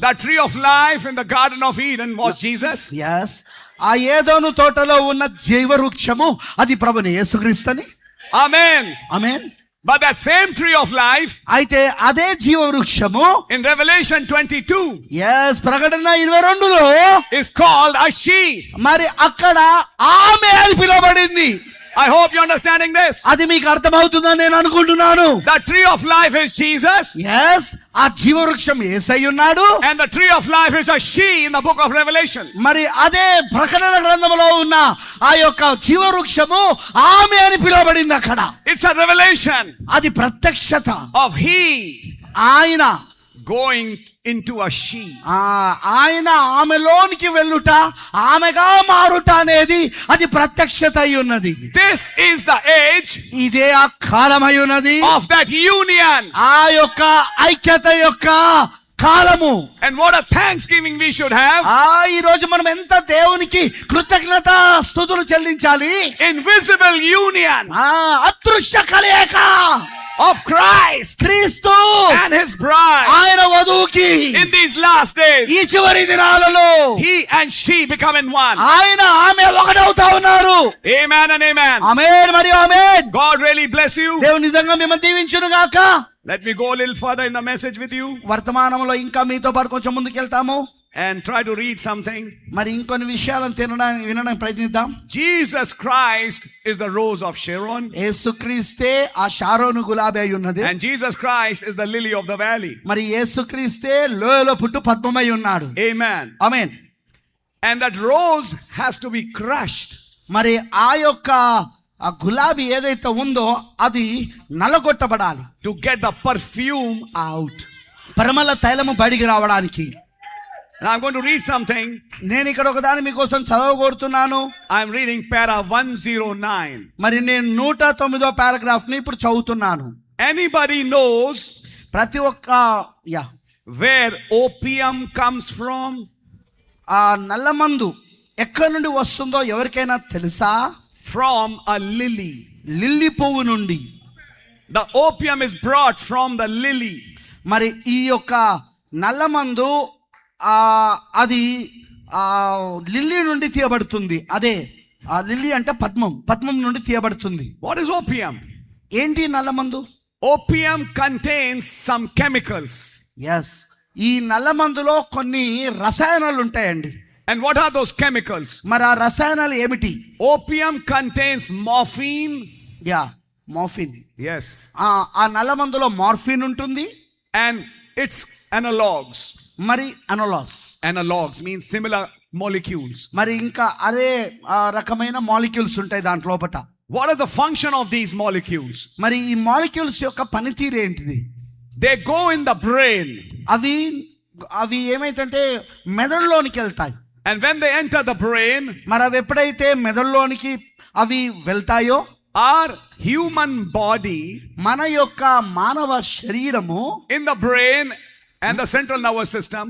The tree of life in the Garden of Eden was Jesus. Yes. ఆ ఏదోను తోటలో ఉన్న జీవవృక్షము అది ప్రభుని యేసుక్రీస్తుని. Amen. Amen. But that same tree of life, అయితే అదే జీవవృక్షము in Revelation 22, yes, ప్రకటన 22లో is called a she. మరి అక్కడ ఆమె అని పిలువబడింది. I hope you're understanding this. అది మీకు అర్థమవుతుందని నేను అనుకుంటున్నాను. The tree of life is Jesus. yes, ఆ జీవవృక్షం యేసయ్య ఉన్నాడు. And the tree of life is a she in the book of Revelation. మరి అదే ప్రకటన గ్రంథంలో ఉన్న ఆ యొక్క జీవవృక్షము ఆమె అని పిలువబడింది అక్కడ. It's a revelation. అది ప్రత్యక్షత of he ఆయన going into a she. ఆయన ఆమెలోనికి వెళ్ళుట, ఆమెగా మారుట అనేది అది ప్రత్యక్షత అయి ఉన్నది. This is the age. ఇదే ఆ కాలమై ఉన్నది. of that union. ఆ యొక్క ఐక్యత యొక్క కాలము. And what a thanksgiving we should have. ఈ రోజు మనం ఎంత దేవునికి కృతజ్ఞత స్తుతులు చెల్లించాలి. Invisible union. అదృశ్య కలయిక of Christ, క్రీస్తు and his bride, ఆయన వధువుకి in these last days, ఈ చివరి దినాలలో he and she become in one. ఆయన ఆమె ఒకటవుతా ఉన్నారు. Amen and amen. ఆమేన్ మరియు ఆమేన్. God really bless you. దేవుడు నిజంగా మిమ్మల్ని దీవించును గాక. Let me go a little further in the message with you. వర్తమానంలో ఇంకా మీతో పాటు కొంచెం ముందుకెళ్తాము. And try to read something. మరి ఇంకొన్ని విషయాలను వినడానికి ప్రయత్నిద్దాం. Jesus Christ is the rose of Sharon. యేసుక్రీస్తే ఆ షారోను గులాబీ అయి ఉన్నది. And Jesus Christ is the lily of the valley. మరి యేసుక్రీస్తే లోయలో పుట్టు పద్మమై ఉన్నాడు. Amen. Amen. And that rose has to be crushed. మరి ఆ యొక్క ఆ గులాబీ ఏదైతే ఉందో అది నలగొట్టబడాలి. To get the perfume out. పరిమళ తైలము బయటికి రావడానికి. And I'm going to read something. నేను ఇక్కడ ఒక దాన్ని మీకోసం చదవగోరుతున్నాను. I'm reading para 109. మరి నేను 109వ పారాగ్రాఫ్ ని ఇప్పుడు చదువుతున్నాను. Anybody knows ప్రతి ఒక్క where opium comes from? ఆ నల్లమందు ఎక్కడి నుండి వస్తుందో ఎవరికైనా తెలుసా? From a lily. లిల్లీ పువ్వు నుండి. The opium is brought from the lily. మరి ఈ యొక్క నల్లమందు అది లిల్లీ నుండి తీయబడుతుంది. అదే ఆ లిల్లీ అంటే పద్మం నుండి తీయబడుతుంది. What is opium? ఏంటి నల్లమందు? Opium contains some chemicals. yes, ఈ నల్లమందులో కొన్ని రసాయనాలు ఉంటాయండి. And what are those chemicals? మరి ఆ రసాయనాలు ఏమిటి? Opium contains morphine. Morphine. Yes. ఆ నల్లమందులో మార్ఫిన్ ఉంటుంది. And its analogs. మరి analogs means similar molecules. మరి ఇంకా అదే రకమైన మాలిక్యూల్స్ ఉంటాయి దాంట్లోపట. What is the function of these molecules? మరి ఈ మాలిక్యూల్స్ యొక్క పనితీరు ఏంటిది? They go in the brain. అవి ఏమైతే మెదడులోనికి వెళ్తాయి. And when they enter the brain, మరి అవి ఎప్పుడైతే మెదడులోనికి అవి వెళ్తాయో, our human body, మన యొక్క మానవ శరీరము, in the brain and the central nervous system,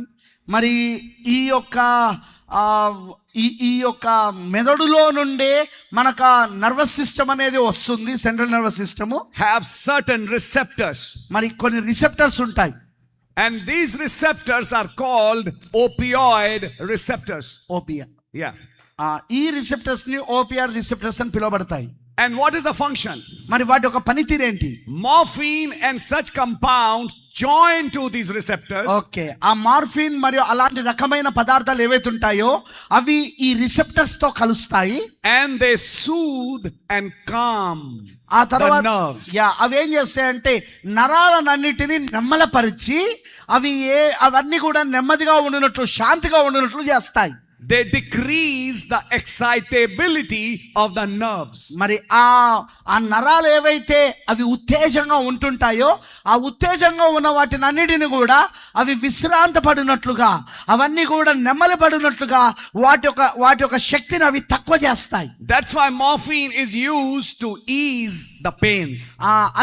మరి ఈ యొక్క మెదడులో నుండే మనకు నర్వస్ సిస్టమ్ అనేది వస్తుంది. Central nervous system have certain receptors. మరి కొన్ని రిసెప్టర్స్ ఉంటాయి. And these receptors are called opioid receptors. ఓపియా. ఈ రిసెప్టర్స్ ని ఓపియాడ్ రిసెప్టర్స్ అని పిలువబడతాయి. And what is the function? మరి వాటి యొక్క పనితీరు ఏంటి? Morphine and such compounds join to these receptors. Okay. ఆ మార్ఫిన్ మరియు అలాంటి రకమైన పదార్థాలు ఏవైతే ఉంటాయో అవి ఈ రిసెప్టర్స్ తో కలుస్తాయి. And they soothe and calm ఆ తర్వాత the nerves. అవి ఏం చేస్తాయంటే నరాలన్నిటిని నెమ్మలపరిచి అవన్నీ కూడా నెమ్మదిగా ఉండినట్లు, శాంతిగా ఉండినట్లు చేస్తాయి. They decrease the excitability of the nerves. మరి ఆ నరాలు ఏవైతే అవి ఉత్తేజంగా ఉంటుంటాయో ఆ ఉత్తేజంగా ఉన్న వాటిని అన్నిటిని కూడా అవి విశ్రాంత పడినట్లుగా, అవన్నీ కూడా నెమ్మలి పడినట్లుగా వాటి యొక్క శక్తిని అవి తక్కువ చేస్తాయి. That's why morphine is used to ease the pains.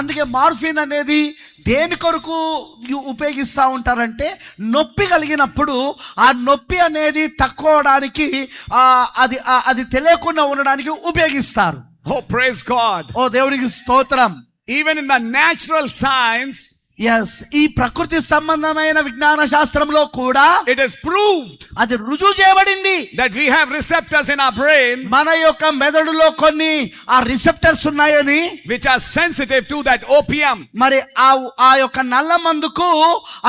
అందుకే మార్ఫిన్ అనేది దేని కొరకు ఉపయోగిస్తూ ఉంటారంటే నొప్పి కలిగినప్పుడు ఆ నొప్పి అనేది తక్కువడానికి అది తెలియకుండా ఉండడానికి ఉపయోగిస్తారు. Oh, praise God. దేవునికి స్తోత్రం. Even in the natural science, yes, ఈ ప్రకృతి సంబంధమైన విజ్ఞాన శాస్త్రంలో కూడా it is proved అది రుజువు చేయబడింది. that we have receptors in our brain మన యొక్క మెదడులో కొన్ని ఆ రిసెప్టర్స్ ఉన్నాయని, which are sensitive to that opium. మరి ఆ యొక్క నల్ల మందుకు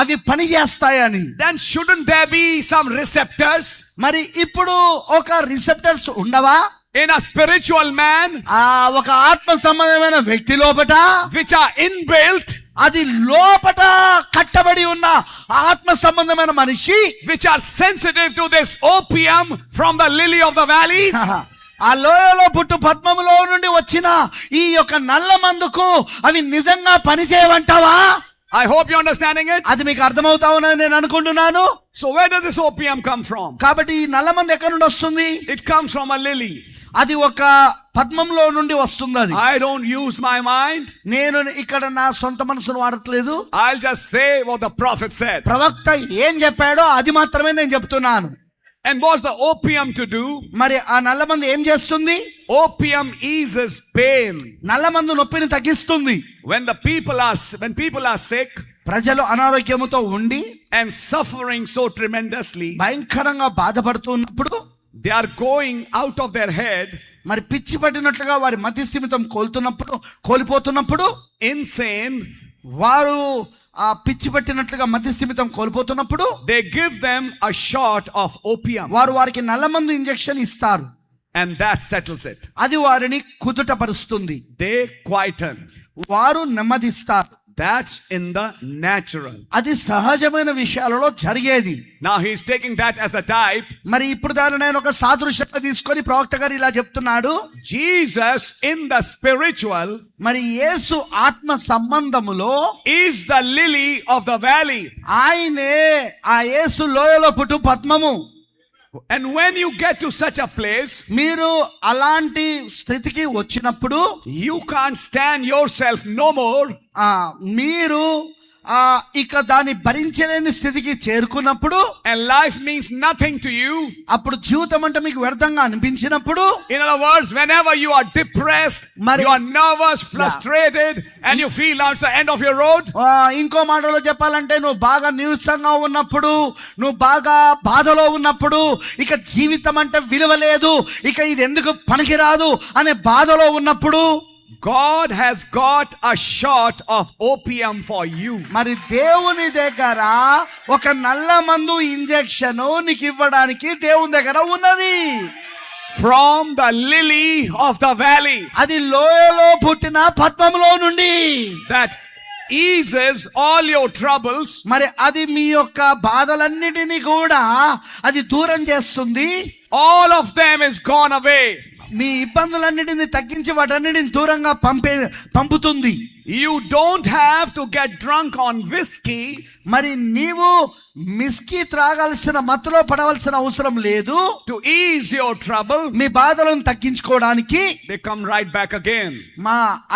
అవి పని చేస్తాయని. Then shouldn't there be some receptors మరి ఇప్పుడు ఒక రిసెప్టర్స్ ఉండవా in a spiritual man ఒక ఆత్మ సంబంధమైన వ్యక్తి లోపట, which are inbuilt, అది లోపట కట్టబడి ఉన్న ఆత్మ సంబంధమైన మనిషి, which are sensitive to this opium from the lily of the valleys? ఆ లోయలో పుట్టు పద్మములో నుండి వచ్చిన ఈ యొక్క నల్ల మందుకు అవి నిజంగా పనిచేయవంటావా? I hope you're understanding it. అది మీకు అర్థమవుతా ఉన్నది నేను అనుకుంటున్నాను. So where does this opium come from? కాబట్టి ఈ నల్ల మందు ఎక్కడి నుండి వస్తుంది? It comes from a lily. అది ఒక పద్మంలో నుండి వస్తుంది. అది I don't use my mind. నేను ఇక్కడ నా సొంత మనసును వాడట్లేదు. I'll just say what the prophet said. ప్రవక్త ఏం చెప్పాడో అది మాత్రమే నేను చెప్తున్నాను. And what's the opium to do? మరి ఆ నల్ల మందు ఏం చేస్తుంది? Opium eases pain. నల్ల మందు నొప్పిని తగ్గిస్తుంది. When people are sick ప్రజలు అనారోగ్యముతో ఉండి and suffering so tremendously, భయంకరంగా బాధపడుతున్నప్పుడు, they are going out of their head, మరి పిచ్చి పట్టినట్లుగా వారి మతి స్థిమితం కోల్పోతున్నప్పుడు, insane, వారు ఆ పిచ్చి పట్టినట్లుగా మతి స్థిమితం కోల్పోతున్నప్పుడు, they give them a shot of opium, వారికి నల్లమందు ఇంజెక్షన్ ఇస్తారు. and that settles it. అది వారిని కుదుటపరుస్తుంది. They quieten. వారు నెమ్మదిస్తారు. That's in the natural. అది సహజమైన విషయాలలో జరిగేది. Now he's taking that as a type. మరి ఇప్పుడు దాన్ని నేను ఒక సాదృశ్యంగా తీసుకొని ప్రవక్త గారు ఇలా చెప్తున్నాడు. Jesus in the spiritual, మరి యేసు ఆత్మ సంబంధములో is the lily of the valley. ఆయనే ఆ యేసు లోయలో పుట్టు పద్మము. And when you get to such a place, మీరు అలాంటి స్థితికి వచ్చినప్పుడు, you can't stand yourself no more. మీరు ఇక దాన్ని భరించలేని స్థితికి చేరుకున్నప్పుడు, and life means nothing to you. అప్పుడు జీవితం అంటే మీకు వ్యర్థంగా అనిపించినప్పుడు, in other words, whenever you are depressed, you are nervous, frustrated, and you feel that's the end of your road. ఇంకో మాటలో చెప్పాలంటే, నువ్వు బాగా నీరసంగా ఉన్నప్పుడు, నువ్వు బాగా బాధలో ఉన్నప్పుడు, ఇక జీవితం అంటే విలువ లేదు, ఇక ఇది ఎందుకు పనికిరాదు అనే బాధలో ఉన్నప్పుడు, God has got a shot of opium for you. మరి దేవుని దగ్గర ఒక నల్ల మందు ఇంజెక్షన్ నీకు ఇవ్వడానికి దేవుని దగ్గర ఉన్నది. From the lily of the valley. అది లోయలో పుట్టిన పద్మములో నుండి. That eases all your troubles. మరి అది మీ యొక్క బాధలన్నిటినీ కూడా అది దూరం చేస్తుంది. All of them is gone away. మీ ఇబ్బందులన్నిటిని తగ్గించి వాటన్నిటిని దూరంగా పంపుతుంది. You don't have to get drunk on whiskey. మరి నీవు మిస్కీ త్రాగాల్సిన మత్తులో పడవలసిన అవసరం లేదు. To ease your trouble. మీ బాధలను తగ్గించుకోవడానికి they come right back again.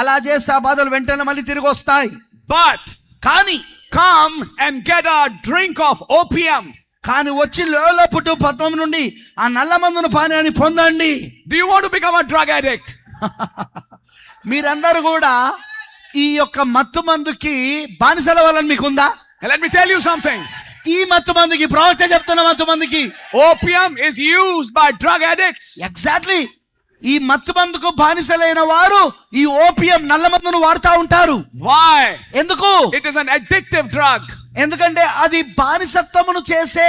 అలా చేస్తే ఆ బాధలు వెంటనే మళ్ళీ తిరిగి వస్తాయి. But కానీ come and get a drink of opium. కానీ వచ్చి లోయలో పుట్టు పద్మం నుండి ఆ నల్ల మందును పానీయాన్ని పొందండి. Do you want to become a drug addict? మీరందరూ కూడా ఈ యొక్క మత్తు మందుకి బానిసల వలన మీకుందా? Let me tell you something. ఈ మత్తు మందుకి, ప్రవక్త చెప్తున్న మత్తు మందుకి, opium is used by drug addicts. Exactly. ఈ మత్తు మందుకు బానిసలైన వారు ఈ ఓపియం నల్ల మందును వాడుతూ ఉంటారు. Why? ఎందుకు? It is an addictive drug. ఎందుకంటే అది బానిసత్వమును చేసే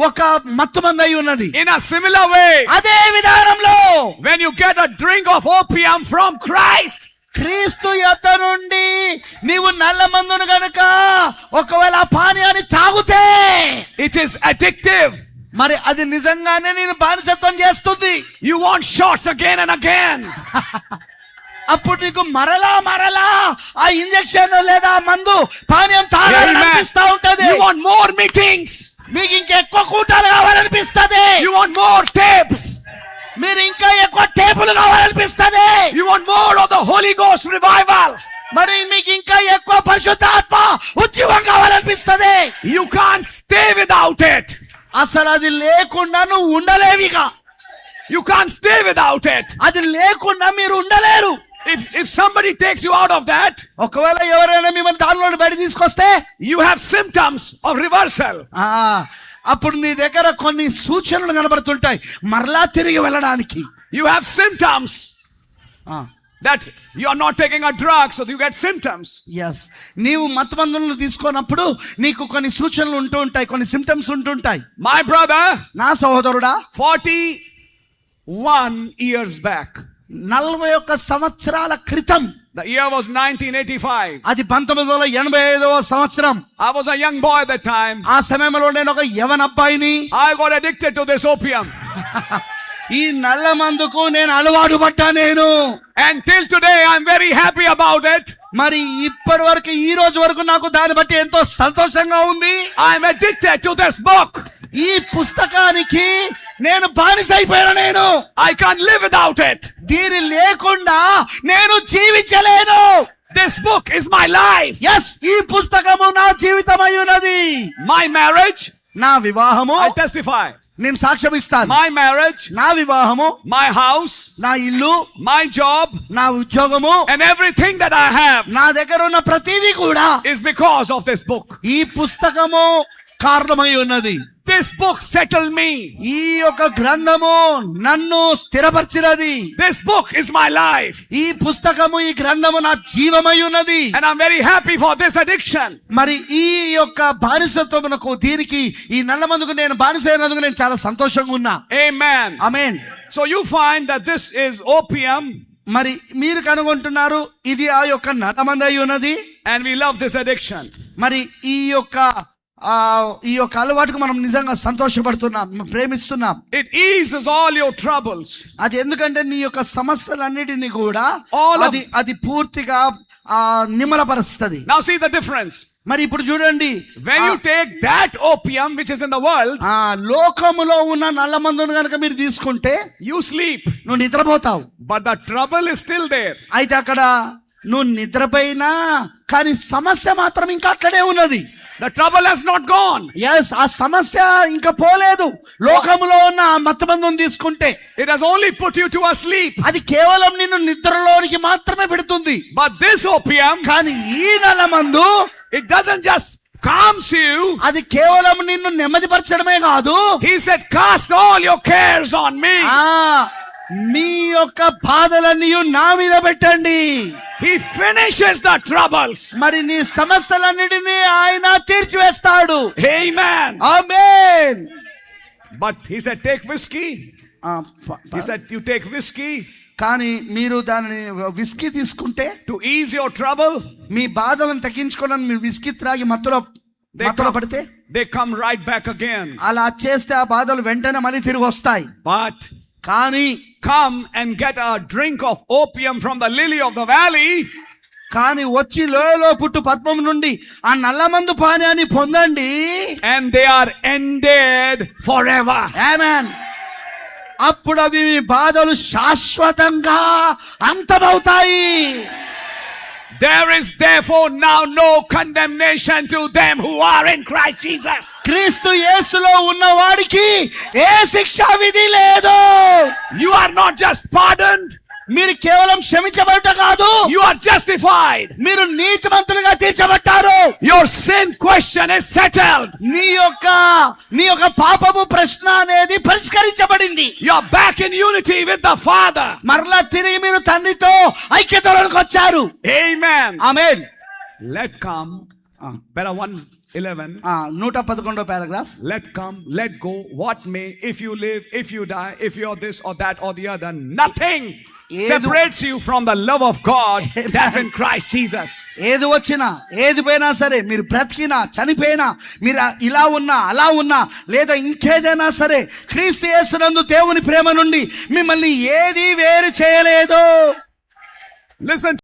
ఒక మత్తు మందు అయి ఉన్నది. In a similar way, అదే విధానంలో when you get a drink of opium from Christ, క్రీస్తు యొద్ద నుండి నీవు నల్ల మందును గనుక ఒకవేళ ఆ పానీయాన్ని తాగితే, it is addictive. మరి అది నిజంగానే నేను బానిసత్వం చేస్తుంది. You want shots again and again. అప్పుడు నీకు మరలా ఆ ఇంజెక్షన్ లేదా మందు పానీయం తాగాలనిపిస్తా ఉంటది. You want more meetings. మీకు ఇంకా ఎక్కువ కూటాలు కావాలనిపిస్తది. You want more tapes. మీరు ఇంకా ఎక్కువ టేపులు కావాలనిపిస్తది. You want more of the Holy Ghost revival. మరి మీకు ఇంకా ఎక్కువ పరిశుద్ధాత్మ ఉజ్జీవం కావాలనిపిస్తది. You can't stay without it. అసలు అది లేకుండా నువ్వు ఉండలేవిగా. You can't stay without it. అది లేకుండా మీరు ఉండలేరు. if somebody takes you out of that, ఒకవేళ ఎవరైనా మిమ్మల్ని దానిలో బయట తీసుకొస్తే you have symptoms of reversal. అప్పుడు నీ దగ్గర కొన్ని సూచనలు కనబడుతుంటాయి మరలా తిరిగి వెళ్ళడానికి. You have symptoms that you are not taking a drug, so you get symptoms. Yes, నీవు మత్తమందులను తీసుకున్నప్పుడు నీకు కొన్ని సూచనలు ఉంటూ ఉంటాయి, కొన్ని సిమ్టమ్స్ ఉంటుంటాయి. My brother, నా సహోదరుడా, 41 years back, 41 సంవత్సరాల క్రితం, the year was 1985. అది 1985వ సంవత్సరం. I was a young boy at that time. ఆ సమయంలో నేను ఒక యవన అబ్బాయిని. I got addicted to this opium. ఈ నల్ల మందుకు నేను అలవాటు పడ్డా నేను. And till today I'm very happy about it. మరి ఇప్పటి వరకు ఈ రోజు వరకు నాకు దాన్ని బట్టి ఎంతో సంతోషంగా ఉంది. I'm addicted to this book. ఈ పుస్తకానికి నేను బానిస అయిపోయాను. నేను I can't live without it. దీని లేకుండా నేను జీవించలేను. This book is my life. yes, ఈ పుస్తకము నా జీవితమై ఉన్నది. My marriage, నా వివాహము, I testify. నేను సాక్ష్యం ఇస్తాను. My marriage, నా వివాహము, my house, నా ఇల్లు, my job, నా ఉద్యోగము, and everything that I have నా దగ్గర ఉన్న ప్రతిదీ కూడా is because of this book. ఈ పుస్తకము కారణమై ఉన్నది. This book settled me. ఈ యొక్క గ్రంథము నన్ను స్థిరపరిచినది. This book is my life. ఈ పుస్తకము, ఈ గ్రంథము నా జీవమై ఉన్నది. And I'm very happy for this addiction. మరి ఈ యొక్క బానిసత్వమునకు, దీనికి, ఈ నల్ల మందుకు నేను బానిస అయినందుకు నేను చాలా సంతోషంగా ఉన్నా. Amen. Amen. So you find that this is opium. మరి మీరు కనుగొంటున్నారు ఇది ఆ యొక్క నల్ల మందు అయి ఉన్నది. And we love this addiction. మరి ఈ యొక్క అలవాటుకు మనం నిజంగా సంతోషపడుతున్నాం, ప్రేమిస్తున్నాం. It eases all your troubles. అది ఎందుకంటే నీ యొక్క సమస్యలన్నిటిని కూడా అది పూర్తిగా నిమ్మలపరుస్తుంది. Now see the difference. మరి ఇప్పుడు చూడండి, when you take that opium which is in the world, లోకములో ఉన్న నల్ల మందును కనుక మీరు తీసుకుంటే you sleep, నువ్వు నిద్రపోతావు. but the trouble is still there. అయితే అక్కడ నువ్వు నిద్రపోయినా కానీ సమస్య మాత్రం ఇంకా అక్కడే ఉన్నది. The trouble has not gone. yes, ఆ సమస్య ఇంకా పోలేదు. లోకములో ఉన్న ఆ మత్తమందును తీసుకుంటే it has only put you to a sleep. అది కేవలం నిన్ను నిద్రలోనికి మాత్రమే పెడుతుంది. But this opium, కానీ ఈ నల్ల మందు, it doesn't just calms you. అది కేవలం నిన్ను నెమ్మదిపరచడమే కాదు. He said, cast all your cares on me. మీ యొక్క బాధలన్నీ నా మీద పెట్టండి. He finishes the troubles. మరి నీ సమస్యలన్నిటినీ ఆయన తీర్చివేస్తాడు. Amen. Amen. But he said, take whiskey. He said, you take whiskey. కానీ మీరు దాన్ని విస్కీ తీసుకుంటే, to ease your trouble, మీ బాధలను తగ్గించుకోవడానికి మీరు విస్కీ త్రాగి మత్తులో పడితే they come right back again. అలా చేస్తే ఆ బాధలు వెంటనే మళ్ళీ తిరిగి వస్తాయి. But కానీ come and get a drink of opium from the lily of the valley. కానీ వచ్చి లోయలో పుట్టు పద్మం నుండి ఆ నల్ల మందు పానీయాన్ని పొందండి. And they are ended forever. ఆమేన్. అప్పుడు అవి మీ బాధలు శాశ్వతంగా అంతమవుతాయి. There is therefore now no condemnation to them who are in Christ Jesus. క్రీస్తు యేసులో ఉన్న వారికి ఏ శిక్షా విధి లేదు. You are not just pardoned. మీరు కేవలం క్షమించబడట కాదు, you are justified. మీరు నీతిమంతులుగా తీర్చబడ్డారు. Your sin question is settled. నీ యొక్క పాపము ప్రశ్న అనేది పరిష్కరించబడింది. You are back in unity with the Father. మరలా తిరిగి మీరు తండ్రితో ఐక్యతలోకి వచ్చారు. Amen. ఆమేన్. Let come. Para 1:11. 111వ paragraph. Let come, let go, what may, if you live, if you die, if you're this or that or the other, nothing separates you from the love of God that's in Christ Jesus. ఏది వచ్చినా, ఏది పోయినా సరే, మీరు బ్రతికినా చనిపోయినా, మీరు ఇలా ఉన్నా అలా ఉన్నా, లేదా ఇంకేదైనా సరే, క్రీస్తు యేసునందు దేవుని ప్రేమ నుండి మిమ్మల్ని ఏది వేరు చేయలేదు. Listen.